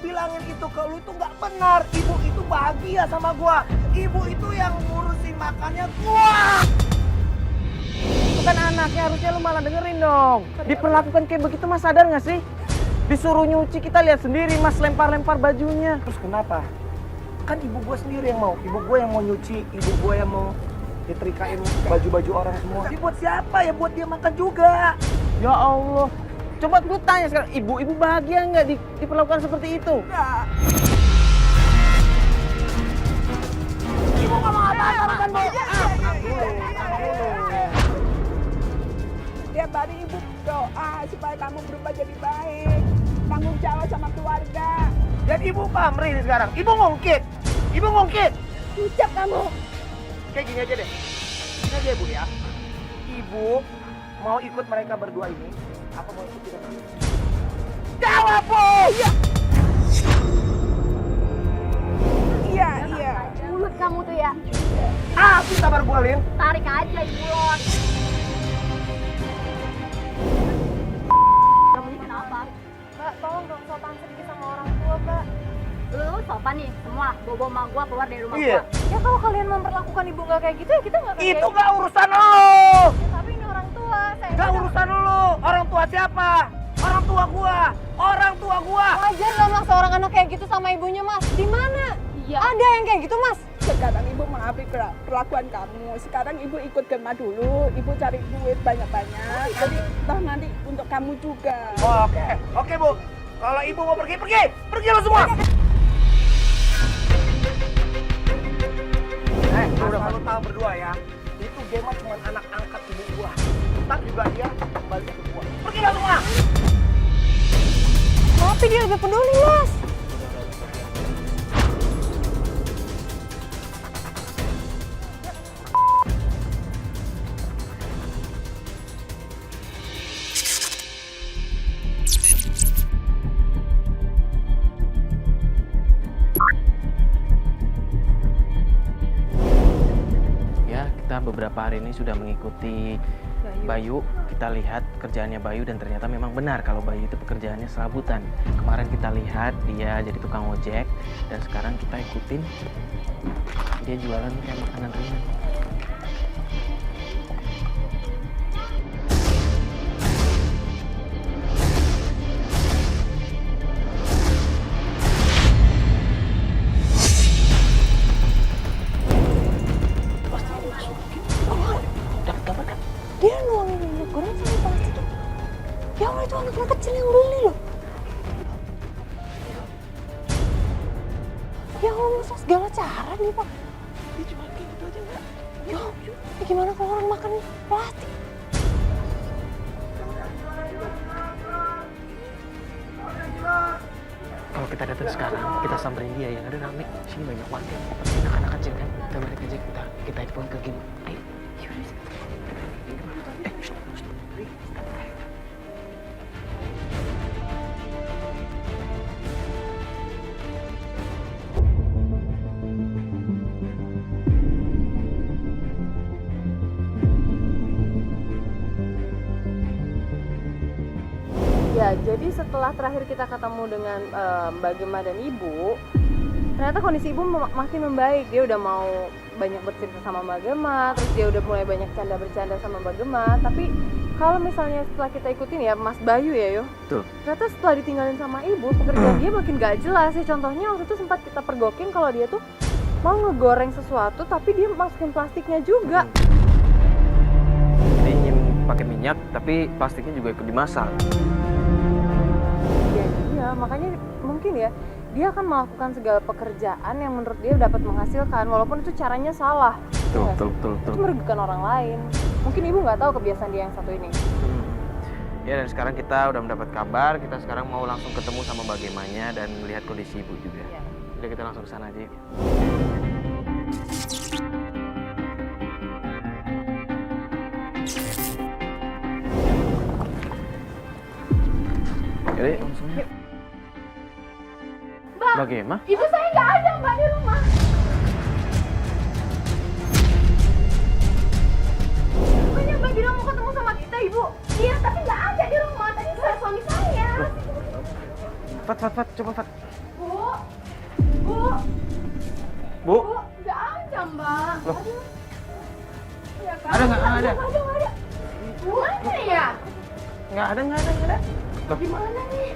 bilangin itu ke lu itu nggak benar. Ibu itu bahagia sama gua. Ibu itu yang ngurusin makannya gua. Itu kan anaknya, harusnya lu malah dengerin dong. Diperlakukan kayak begitu Mas, sadar nggak sih? Disuruh nyuci, kita lihat sendiri Mas lempar-lempar bajunya. Terus kenapa? Kan ibu gua sendiri yang mau. Ibu gua yang mau nyuci, ibu gua yang mau nyetrikain baju-baju orang semua. Ini buat siapa ya? Buat dia makan juga. Ya Allah. Coba lu tanya sekarang, ibu bahagia nggak diperlakukan seperti itu? Enggak. Ibu nggak mau apa-apa kan, Bu? Tiap hari ibu doa supaya kamu berubah jadi baik, tanggung jawab sama keluarga. Dan ibu pamrih ini sekarang. Ibu ngungkit. Ibu ngungkit. Ucap kamu. Kayak gini aja deh. Ini aja Bu ya. Ibu mau ikut mereka berdua ini? Apa mau ikut kita? Jawab, Bu! Iya, iya. Mulut kamu tuh ya, Ah, kita baru bualin. tarik aja lagi mulut. Kamu ini kenapa? Mbak, tolong dong sopan sedikit sama orang tua, Mbak. Lu sopan nih, semua bobo emak gua keluar dari rumah Iya. gua. Ya kalau kalian memperlakukan ibu nggak kayak gitu, ya kita nggak kayak Itu gitu. nggak urusan lo. Ya, tapi ini orang tua. Saya Nggak urusan lo. Orang tua siapa? Orang tua gua. Orang tua gua. wajar nggak Mas seorang anak kayak gitu sama ibunya, Mas? Di mana? Iya. Ada yang kayak gitu, Mas? Sekarang ibu maafin perlakuan kamu. Sekarang ibu ikut Germa dulu. Ibu cari duit banyak-banyak. Nanti untuk kamu juga. Oke. Oke, Bu. Kalau ibu mau pergi, pergi. Pergi lo semua. Udah lu tahu berdua ya. Itu Gemma cuma anak angkat ibu gua. Ntar juga dia kembali ke gua. Pergi lo semua. Tapi dia lebih peduli, Mas. Ya, kita beberapa hari ini sudah mengikuti Bayu. Kita lihat kerjaannya Bayu dan ternyata memang benar kalau Bayu itu pekerjaannya serabutan. Kemarin kita lihat dia jadi tukang ojek dan sekarang kita ikutin dia jualan kayak makanan ringan. Dia nuangin minyak goreng sama plastik. Ya Allah, itu anak kecil yang beli loh. Ya Allah, masa segala cara nih, Pak. Dia cuma kayak gitu aja enggak? Ya, gimana kalau orang makan plastik? Kalau kita datang sekarang, kita samperin dia yang ada rame. Sini banyak warga, pasti anak-anak kecil kan. Kita balik aja, kita telepon ke Gim. Ayo, yaudah. Ya, jadi setelah terakhir kita ketemu dengan Mbak Gemma dan Ibu, ternyata kondisi Ibu makin membaik. Dia udah mau banyak bercerita sama Mbak Gemma, terus dia udah mulai banyak bercanda sama Mbak Gemma. Tapi kalau misalnya setelah kita ikutin ya Mas Bayu ya Yo, Betul. ternyata setelah ditinggalin sama Ibu, pekerjaan dia makin gak jelas ya. Contohnya waktu itu sempat kita pergokin kalau dia tuh mau ngegoreng sesuatu tapi dia masukin plastiknya juga. Jadi pakai minyak, tapi plastiknya juga ikut dimasak. Ya, iya, makanya mungkin ya dia akan melakukan segala pekerjaan yang menurut dia dapat menghasilkan walaupun itu caranya salah. Betul, Ya, betul, betul, betul. itu merugikan orang lain. Mungkin ibu nggak tahu kebiasaan dia yang satu ini. Ya, dan sekarang kita udah mendapat kabar, kita sekarang mau langsung ketemu sama Mbak Gemanya dan melihat kondisi ibu juga. Ya. Jadi kita langsung ke sana aja yuk. Jadi langsung yuk. Mbak Gema? Ibu saya nggak ada Mbak di rumah. Bukannya Mbak bilang mau ketemu sama kita, Ibu? Iya, tapi nggak ada di rumah. Tadi saya suami saya. Fat, coba Fat. Loh. Ada nggak? Nggak ada. Mana ya? Nggak ada. Loh. Gimana nih?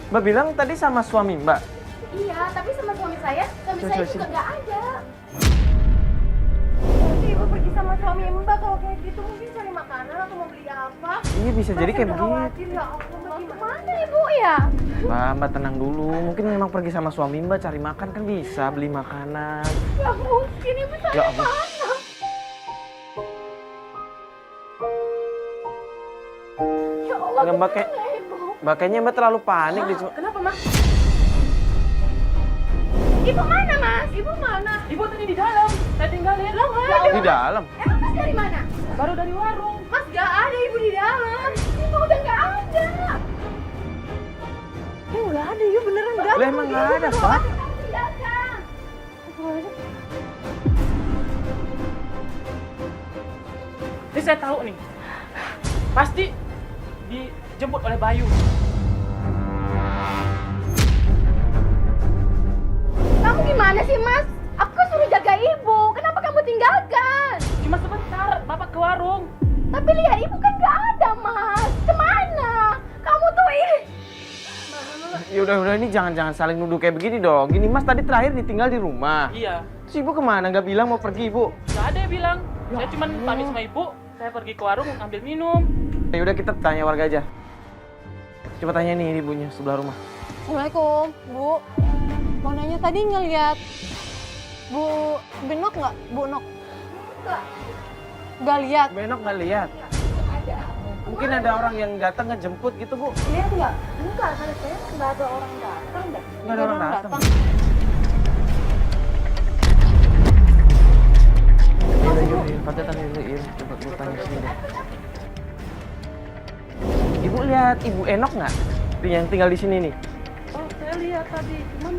Mbak bilang tadi sama suami Mbak. Iya, tapi sama suami saya Coba juga sini. nggak ada. Berarti ibu pergi sama suami mbak kalau kayak gitu mungkin cari makanan atau mau beli apa? Iya bisa jadi kayak Udah begitu. khawatir ya ampun mbak gimana? Mana ibu ya? Mbak tenang dulu. Mungkin memang pergi sama suami Mbak cari makan kan bisa beli makanan. Gak mungkin ibu saya Ya Allah. mana? Ya Allah, Nggak, Mbak, kayak- gimana, ibu? Mbak kayaknya Mbak terlalu panik deh. Kenapa mas? Ibu mana mas? Ibu mana? Ibu tadi di dalam, saya tinggalin. Lo nggak ada? Di dalam. Emang mas dari mana? Baru dari warung. Mas nggak ada ibu di dalam. Ibu udah nggak ada. Nggak ada ibu beneran nggak Lah emang nggak ada Pak. Kamu tinggalkan. Ini saya tahu nih. Pasti dijemput oleh Bayu. Kamu gimana sih mas? Aku kan suruh jaga ibu. Kenapa kamu tinggalkan? Cuma sebentar, Bapak ke warung. Tapi lihat ibu kan nggak ada mas. Kemana? Kamu tuh Ya udah ini jangan saling nuduh kayak begini dong. Gini Mas tadi terakhir ditinggal di rumah. Iya. Terus Ibu kemana? Nggak bilang mau pergi Ibu. Gak ada yang bilang. Saya cuma pamit sama ibu. Saya pergi ke warung ngambil minum. Ya udah kita tanya warga aja. Coba tanya nih ibunya sebelah rumah. Assalamualaikum bu. Mau nanya tadi ngeliat Bu Benok nggak? Bu Nok? Nggak lihat. Benok nggak lihat. Mungkin ada orang yang datang ngejemput gitu Bu. Lihat nggak? enggak, karena saya nggak ada orang datang deh. Nggak ada orang datang. Yuk, Pak Irin, coba gue tanya sini deh. Ibu lihat Ibu Enok nggak? Yang tinggal di sini nih. Oh, saya lihat tadi. Cuman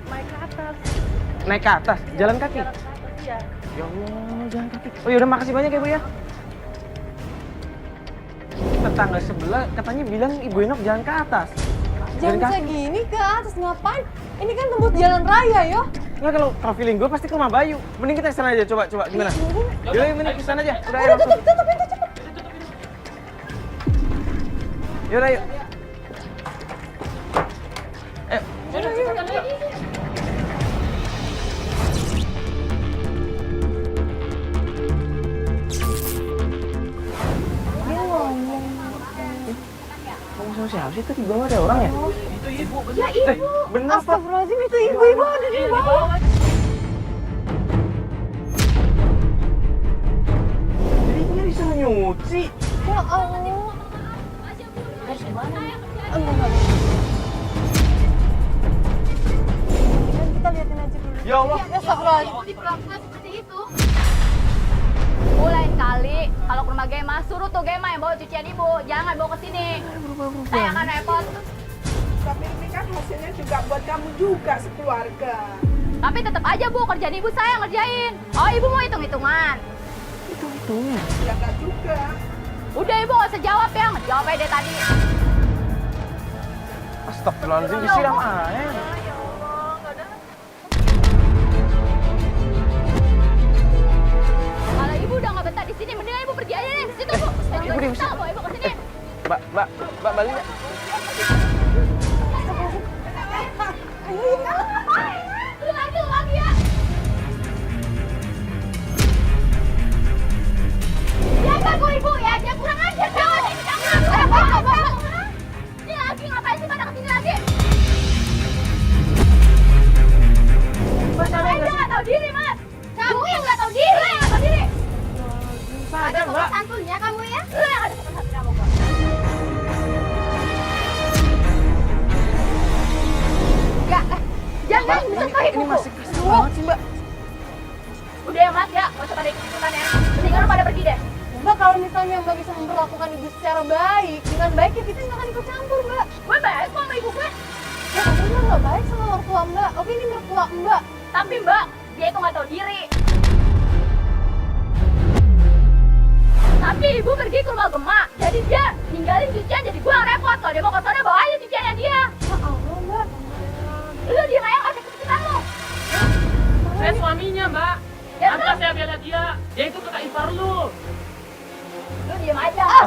naik ke atas. Naik ke atas, jalan kaki. Jalan ke atas, iya. Ya Allah, jalan kaki. Oh yaudah makasih banyak ya Bu ya. Tetangga sebelah katanya bilang Ibu Enok jalan ke atas. Jam segini ke atas ngapain? Ini kan tembus jalan raya yo. Nggak, kalau feeling gue pasti ke rumah Bayu. Mending kita kesana aja, coba gimana? Yaudah, mending kesana aja. Udah, ayo langsung. Tutup pintu cepet. Yaudah, yuk. Ngomong sama siapa sih? Itu di bawah ada orang ya? Itu ibu. Ya ibu. Bener, Pak. Astagfirullahaladzim itu ibu-ibu ada di Iya, di bawah. bawah. Jadi ini disuruh nyuci. Ya Allah. Enggak. Kita liatin aja dulu. Ya Allah. Astagfirullahaladzim. Ibu diperlakukan seperti itu. Bu, lain kali kalau ke rumah Gema, suruh tuh Gema yang bawa cucian ibu. Jangan bawa ke sini. Saya akan repot. Tapi ini kan hasilnya juga buat kamu juga sekeluarga. Tapi tetap aja Bu, kerjaan ibu saya yang ngerjain. Oh, ibu mau hitung-hitungan. Hitung-hitungan. Ya nggak juga. Udah ibu nggak usah jawab ya, ngejawab aja deh tadi. Astagfirullahaladzim, disiram air. Kalau ibu udah nggak betah di sini, mendingan ibu pergi aja deh ke situ Bu. Saya juga Ibu bisa diusir. bawa ibu ke sini. Mbak, balik nggak? Lu lagi ya. Jaga gue ibu ya, jangan kurang ajar jangan ini jangan. Ini lagi ngapain sih pada kesini lagi? Mas aja nggak tahu diri mas. Kamu yang nggak tahu diri. Lu yang nggak tahu diri. Ada sopan santunnya kamu ya. Lu yang ada sopan santun kamu. Enggak, jangan menyentuh ibu. Ini masih kesel banget sih Mbak. Udah ya mas ya, gak usah pada ikut-ikutan ya. Mendingan lu pada pergi deh. Mbak kalau misalnya Mbak bisa memperlakukan ibu secara baik, dengan baik ya kita nggak akan ikut campur Mbak. Gue baik kok sama ibu gue. Ya tapi Mbak nggak baik sama mertua Mbak. Oke ini mertua Mbak. Tapi mbak, dia itu nggak tahu diri. Tapi ibu pergi ke rumah Gema, jadi dia ninggalin cucian, jadi gue yang repot. Kalau dia mau ke sana, bawa aja cuciannya dia. Ya Allah Mbak. Lu diem aja nggak usah ikut-ikutan lu. Saya suaminya, Mbak. Pantas saya bela dia. Dia itu kakak ipar lu. Lu diem aja.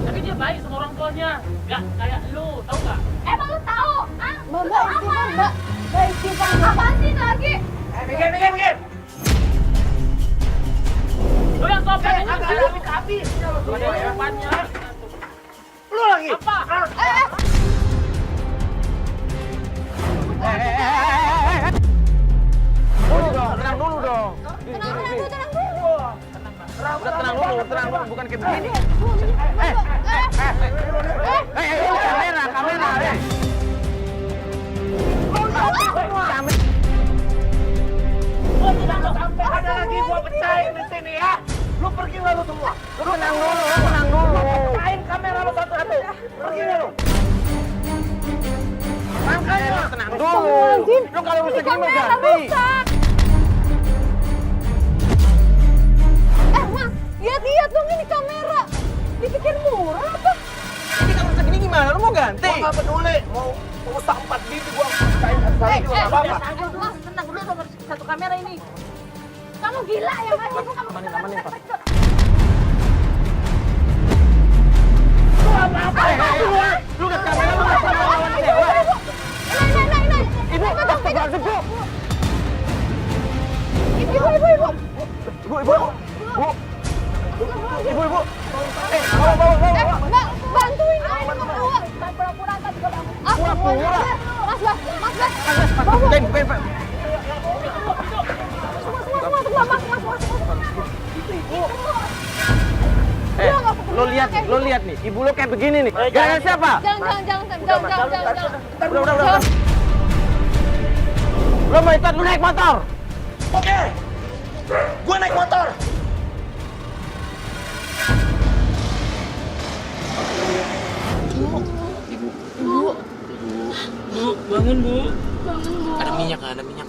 Tapi dia baik sama orang tuanya. Gak kayak lu, tau gak? Emang lu tahu? Ah, Mbak, lu istighfar, Mbak. Mbak, istighfar. Apaan sih itu lagi? Mikir. Lu yang topeng ini Agak lu. habis. Lu ada di depannya. Lu lagi. Apa? Tenang dulu dong. Tenang dulu, bukan kayak begini. Kamera. Sampai ada lagi gua pecahin di sini ya. Lu pergi lah lu semua. Lu tenang dulu. Pecahin kamera lu satu-satu. Pergi lah lu. Makanya tenang dulu. Lu kalau rusak gini mau ganti. Mas, lihat dong ini kamera. Dipikir murah apa? Ini kalau rusak gini gimana? Lu mau ganti? Gua nggak peduli. Mau rusak 4 biji gua pecahin satu-satu juga nggak apa-apa. Mas, tenang dulu nomor satu kamera ini. Kamu gila ya, Mas? Ibu kamu Amanin, Pak. Lu apa-apa? Lu ke kamera lu nggak sama lawan cewek. Ibu, astagfirullahaladzim, Bu. Ibu. Ibu. Mbak, bantuin dong. pura-pura kan juga kamu. Pura-pura. Mas. Bukain, Pak. Lo lihat nih, ibu lo kayak begini nih. Gara-gara siapa? Jangan. Udah. Lo mau ikut, lu naik motor. Oke. Gua naik motor. Bu, bangun bu. Ada minyak. Ada minyak.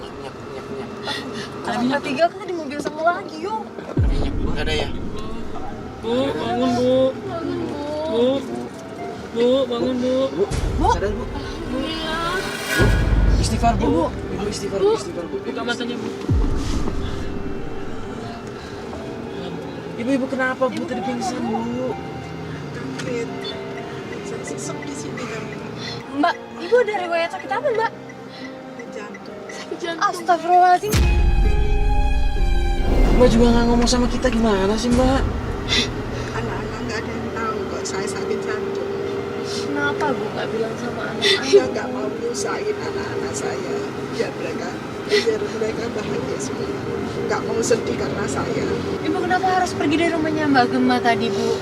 Ada tiga kan di mobil sama lagi, yuk. Ada minyak, Bu. Ada ya? Bu, bangun bu. Bu, bangun bu. Sadar, Bu. Istighfar, Bu. Ibu istighfar, Bu. Buka matanya bu. Ibu kenapa, Bu? Tadi pingsan, Bu. Mbak, ibu ada riwayat sakit apa, Mbak? Sakit jantung. Astagfirullahaladzim. Mbak juga nggak ngomong sama kita, gimana sih, Mbak? Anak-anak nggak ada yang tahu kok saya sakit jantung. Kenapa Bu nggak bilang sama anak? Saya nggak mau nyusahin anak-anak saya biar mereka bahagia semua. Nggak mau sedih karena saya. Ibu kenapa harus pergi dari rumahnya Mbak Gemma tadi, Bu?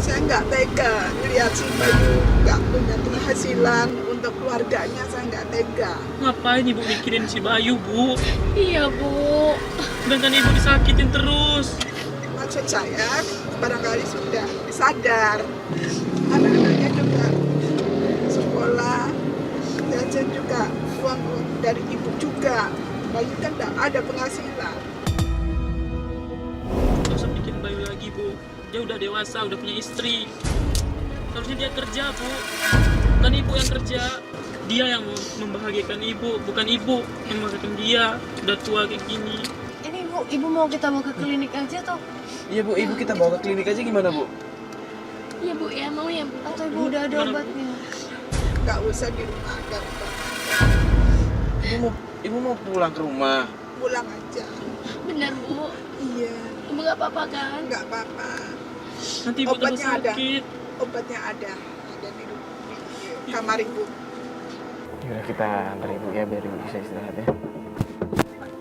Saya nggak tega melihat si Bayu nggak punya penghasilan untuk keluarganya. Saya nggak tega. Ngapain ibu mikirin si Bayu bu? Iya, Bu. Sedangkan ibu disakitin terus. Maksud saya barangkali sudah sadar anak-anaknya juga sekolah, jajan juga uang dari ibu juga. Bayu kan nggak ada penghasilan. Gak usah bikin Bayu lagi bu. Dia udah dewasa, udah punya istri. Harusnya dia kerja bu. Bukan ibu yang kerja. Dia yang membahagiakan ibu, bukan ibu yang membahagiakan dia. Udah tua kayak gini. Ini ibu mau kita bawa ke klinik aja toh? Iya, Bu. Ibu kita bawa ke klinik aja gimana, Bu? Iya bu, ya mau ya bu. Atau ibu udah ada obatnya? Nggak usah di rumah, gampang. Ibu mau pulang ke rumah. Pulang aja. Benar bu. Iya, Ibu nggak apa-apa kan? nggak apa-apa. Nanti ibu tambah Obatnya ada. sakit. Obatnya ada di kamar ibu. Yaudah, kita antar ibu ya biar ibu bisa istirahat ya.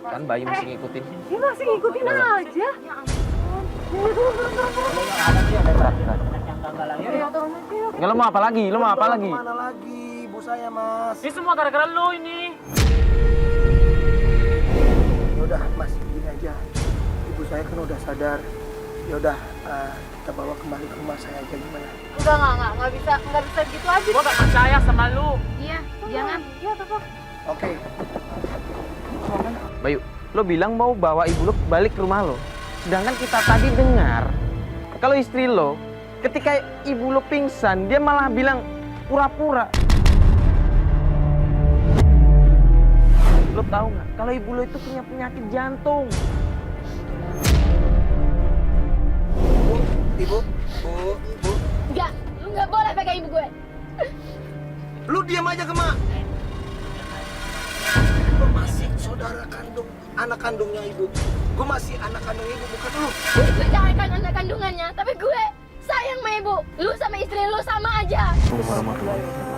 Kan Bayu masih ngikutin. Dia masih ngikutin aja. Nggak, lo mau apa lagi? Mana lagi? Ibu saya, Mas. Ini semua gara-gara lo ini. Yaudah, Mas, gini aja. Ibu saya kan udah sadar. Yaudah, kita bawa kembali ke rumah saya aja gimana? Nggak bisa gitu aja. Gua gak percaya sama lu. Iya, jangan. Iya, Papa. Oke. Bayu, lo bilang mau bawa ibu lo balik ke rumah lo. Sedangkan kita tadi dengar kalau istri lo ketika ibu lo pingsan dia malah bilang pura-pura. Lo tahu nggak kalau ibu lo itu punya penyakit jantung? Ibu. Enggak, lu nggak boleh pegang ibu gue. Lu diam aja ke mak. Gue masih saudara kandung, anak kandungnya ibu. Gue masih anak kandung ibu, bukan lu. Gue jangan anak kandungannya, tapi gue sayang sama ibu. Lu sama istri lu sama aja. Assalamualaikum warahmatullahi wabarakatuh.